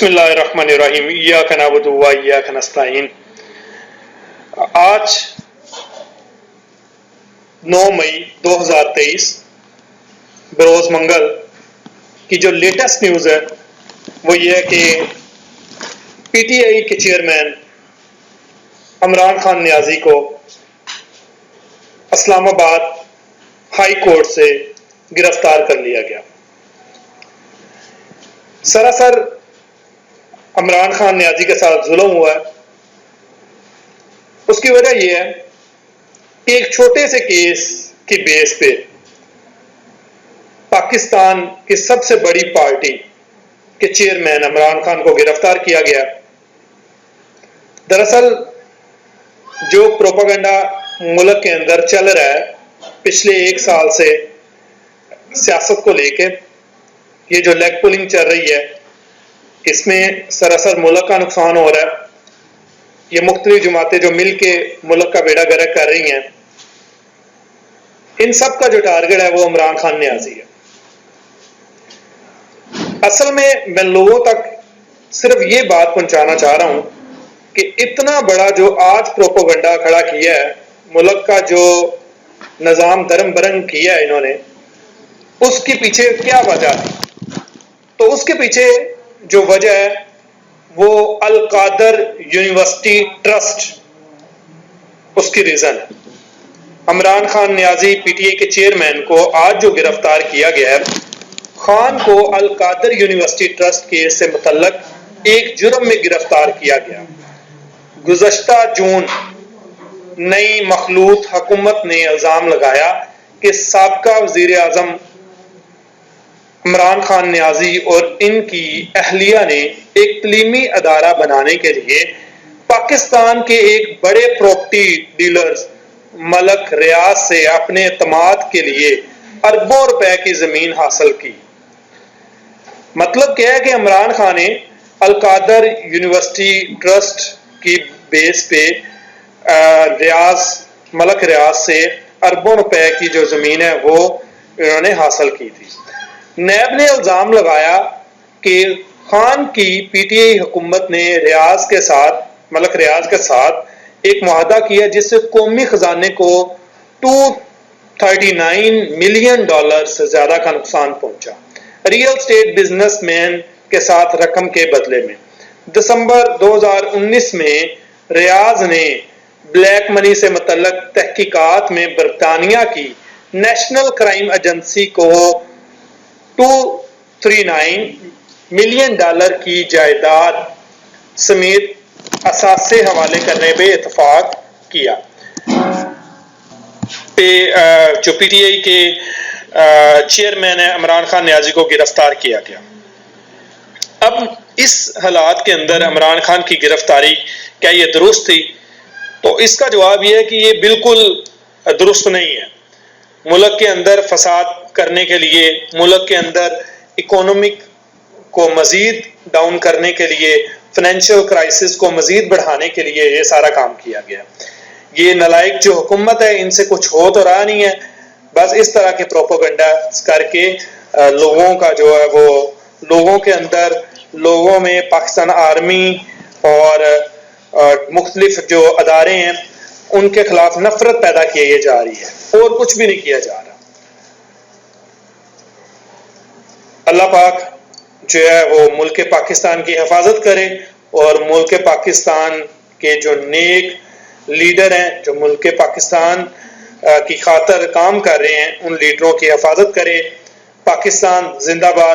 बिस्मिल्लाहिर्रहमानिर्रहीम इय्याका नअबुदु व इय्याका नस्तईन। आज 9 मई 2023 बरोज मंगल की जो लेटेस्ट न्यूज़ है वो ये है कि पीटीआई के चेयरमैन इमरान खान नियाजी को इस्लामाबाद हाई कोर्ट से गिरफ्तार कर लिया गया। सरासर इमरान खान नियाजी के साथ जुल्म हुआ है। उसकी वजह यह है कि एक छोटे से केस की बेस पे पाकिस्तान की सबसे बड़ी पार्टी के चेयरमैन इमरान खान को गिरफ्तार किया गया। दरअसल जो प्रोपेगेंडा मुल्क के अंदर चल रहा है पिछले 1 साल से सियासत को लेके, ये जो लेग पुलिंग चल रही है इसमें सरासर मुल्क का नुकसान हो रहा है। ये मुख्तलिफ जमातें जो मिल के मुल्क का बेड़ा गर्क कर रही हैं, इन सब का जो टारगेट है वो इमरान खान नियाजी है। असल में मैं लोगों तक सिर्फ ये बात पहुंचाना चाह रहा हूं कि इतना बड़ा जो आज प्रोपेगेंडा खड़ा किया है, मुल्क का जो निजाम दरम बरंग किया है इन्होंने, उसके पीछे क्या वजह है? तो उसके पीछे जो वजह है वो अल कादर यूनिवर्सिटी ट्रस्ट, उसकी रीजन है। इमरान खान नियाजी पीटीआई के चेयरमैन को आज जो गिरफ्तार किया गया है, खान को अल कादर यूनिवर्सिटी ट्रस्ट केस से मुतल्लक एक जुर्म में गिरफ्तार किया गया। गुज़श्ता जून नई मखलूत हुकूमत ने इल्जाम लगाया कि साबका वजीर आजम इमरान खान नियाजी और इनकी अहलिया ने एक तलीमी अदारा बनाने के लिए पाकिस्तान के एक बड़े प्रॉपर्टी डीलर्स मलक रियाज से अपने एतमाद के लिए अरबों रुपए की जमीन हासिल की। मतलब क्या है कि इमरान खान ने अल कादर यूनिवर्सिटी ट्रस्ट की बेस पे मलक रियाज से अरबों रुपए की जो जमीन है वो इन्होंने हासिल की थी। नैब ने इल्जाम लगाया कि खान की पीटीआई हुकूमत ने मलक रियाज के साथ एक मुआहदा किया जिससे कौमी खजाने को $239 मिलियन से ज्यादा का नुकसान पहुंचा, रियल स्टेट बिजनेसमैन के साथ रकम के बदले में। दिसंबर 2019 में रियाज ने ब्लैक मनी से मुतल्लक तहकीकात में बरतानिया की नेशनल क्राइम एजेंसी को $239 मिलियन की जायदाद समेत असासे हवाले करने पे इतफाक किया। जो पीटीआई के चेयरमैन है इमरान खान नियाजी को गिरफ्तार किया गया। अब इस हालात के अंदर इमरान खान की गिरफ्तारी क्या ये दुरुस्त थी? तो इसका जवाब यह है कि ये बिल्कुल दुरुस्त नहीं है। मुल्क के अंदर फसाद करने के लिए, मुल्क के अंदर इकोनॉमिक को मजीद डाउन करने के लिए, फाइनेंशियल क्राइसिस को मजीद बढ़ाने के लिए ये सारा काम किया गया। ये नलायक जो हुकूमत है इनसे कुछ हो तो रहा नहीं है, बस इस तरह के प्रोपेगेंडा करके लोगों का जो है वो लोगों के अंदर, लोगों में पाकिस्तान आर्मी और मुख्तलिफ जो अदारे हैं उनके खिलाफ नफरत पैदा की जा रही है और कुछ भी नहीं किया जा रहा। अल्लाह पाक जो है वो मुल्क पाकिस्तान की हिफाजत करे और मुल्क पाकिस्तान के जो नेक लीडर हैं, जो मुल्क पाकिस्तान की खातिर काम कर रहे हैं, उन लीडरों की हिफाजत करे। पाकिस्तान जिंदाबाद।